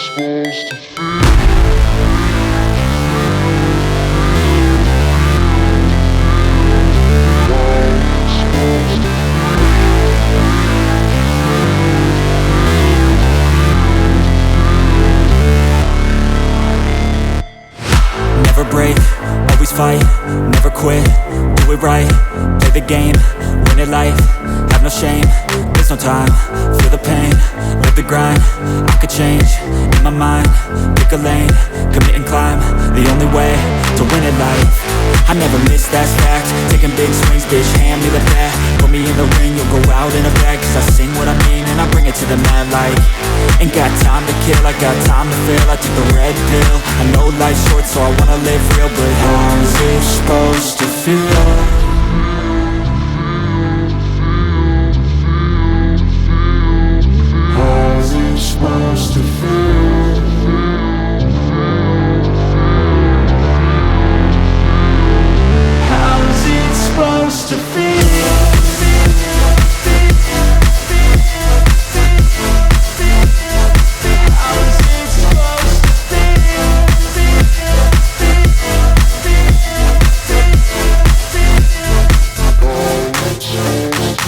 supposed to feel? Never break, always fight, never quit, do it right, play the game, win it life, have no shame, there's no time, feel the pain, live the grind, I could change, in my mind, pick a lane, commit and climb, the only way to win it life. I never miss, that's fact, taking big swings, bitch, hand me the bat, put me in the ring, you'll go out in a bag, cause I sing what I mean and I bring it to the mad light. Ain't got time to kill, I got time to feel, I took the red pill, I know life's short so I wanna live real, but how's it supposed to feel? How's it supposed to feel? How's it supposed to feel?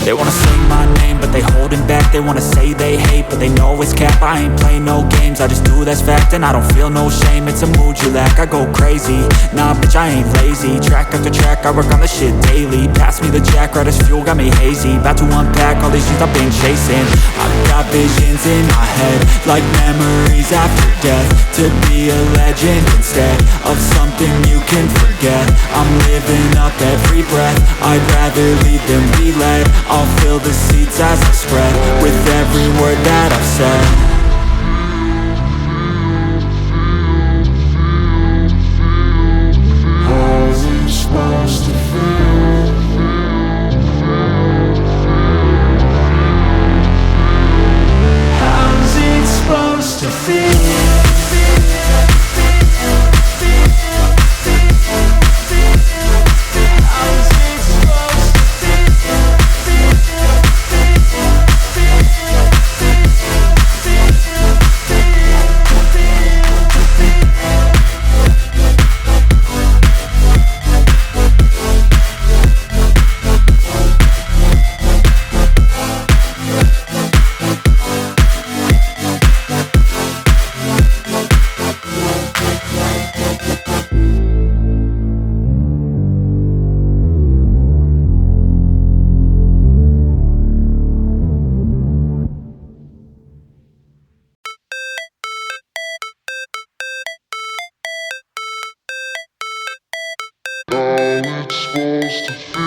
They wanna say my name, but they holding back. They wanna say they hate, but they know it's cap. I ain't play no games, I just do that's fact. And I don't feel no shame, it's a mood you lack. I go crazy, nah bitch I ain't lazy. Track after track, I work on this shit daily. Pass me the jack, right as fuel, got me hazy. About to unpack all these things I've been chasing. I've got visions in my head, like memories after death. To be a legend instead of something you can forget. I'm living up every breath, I'd rather lead than be led. I'll fill the seats as I spread with every word that I've said. How's it supposed to feel? How's it supposed to feel? Supposed to feel?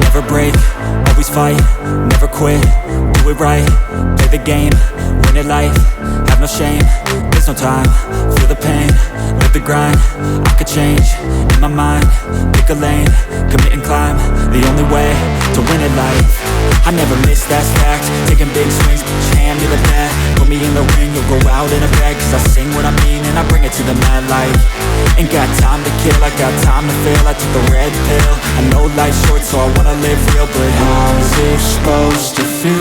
Never break, always fight, never quit, do it right, play the game, win it life, have no shame, there's no time, feel the pain, live the grind, I could change, in my mind, pick a lane, commit and climb, the only way to win it life. I never miss, that's fact, taking big swings, hand me the bat, put me in the ring, you'll go out in a bag, cause I sing what I mean and I bring it to the mad light. Ain't got time to kill, I got time to feel, I took the red pill, I know life's short so I wanna live real, but how's it supposed to feel?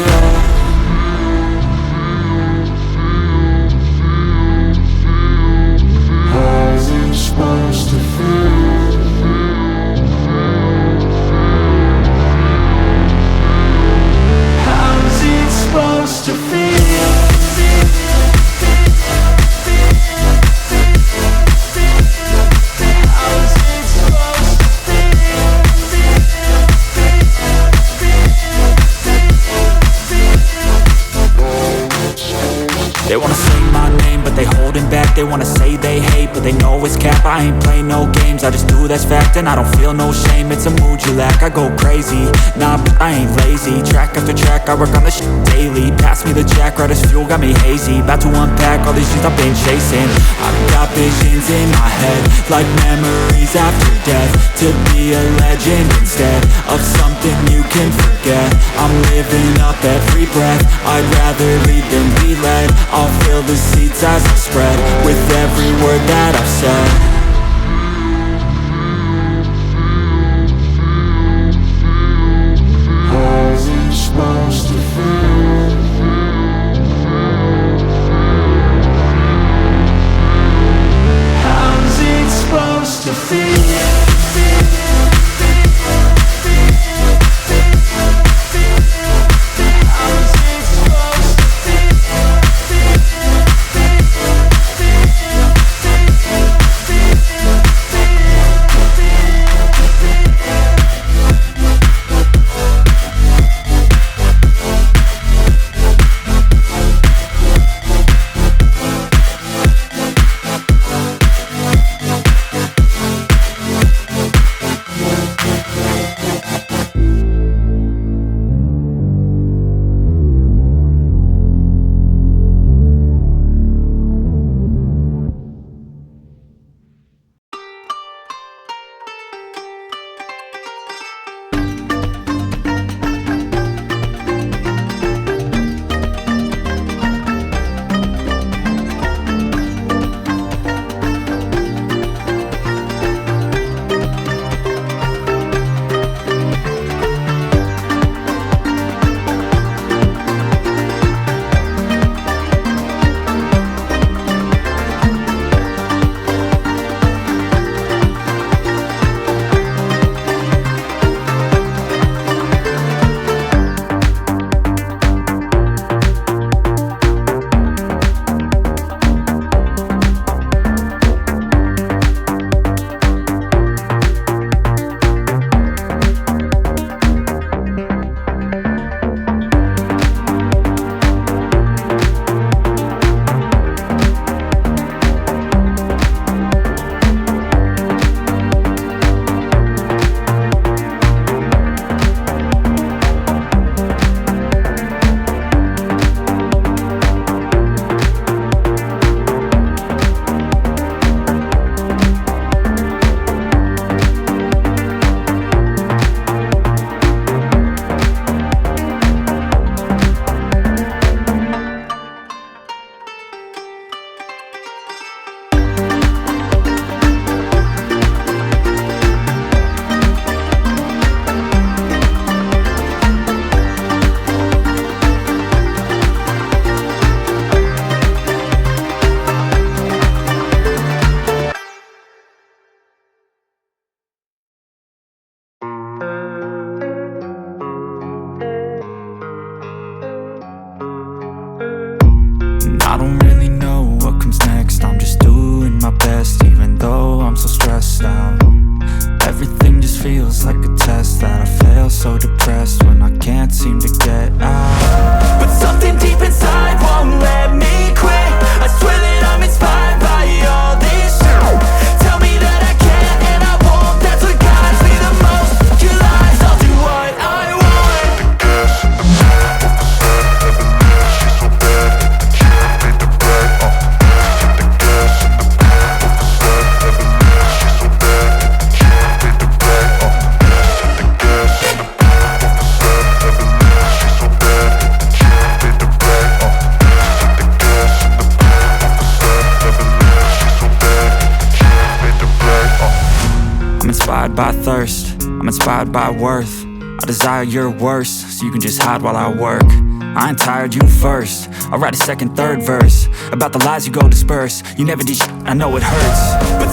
How's it supposed to feel? How's it supposed to feel? They wanna say my name, but they holding back. They wanna say they hate, but they know it's cap. I ain't play no games, I just do that's fact. And I don't feel no shame, it's a mood you lack. I go crazy, nah, but I ain't lazy. Track after track, I work on this shit daily. Pass me the jack, right as fuel, got me hazy. About to unpack all these things I've been chasing. I've got visions in my head, like memories after death. To be a legend instead of something you can forget. I'm living up every breath, I'd rather lead than be led. I'll fill the seats as I spread, with every word that I've said. How's it supposed to feel? How's it supposed to feel? I don't really know what comes next. I'm just doing my best, even though I'm so stressed out. Everything just feels like a test that I fail, so depressed when I can't seem to get out. But something deep inside won't let me quit. I swear that I'm inspired by all this shit. Tell me that I can and I won't. That's what guides me the most. Your lies, I'll do what I want. The gas in the back of the sun, never left. She's so bad, hit the gym, made the bread. Hit the gas in the back of the sun, never left. She's so bad, hit the gym, made the bread. Hit the gas in the back of the sun, never left. She's so bad, hit the gym, made the bread. Hit the gas in the back of the sun, never left. She's so bad, hit the gym, made the bread. I'm inspired by thirst, I'm inspired by worth. I desire your worst, so you can just hide while I work. I ain't tired, you first. I'll write a second, third verse about the lies you go disperse. You never did shit, I know it hurts, but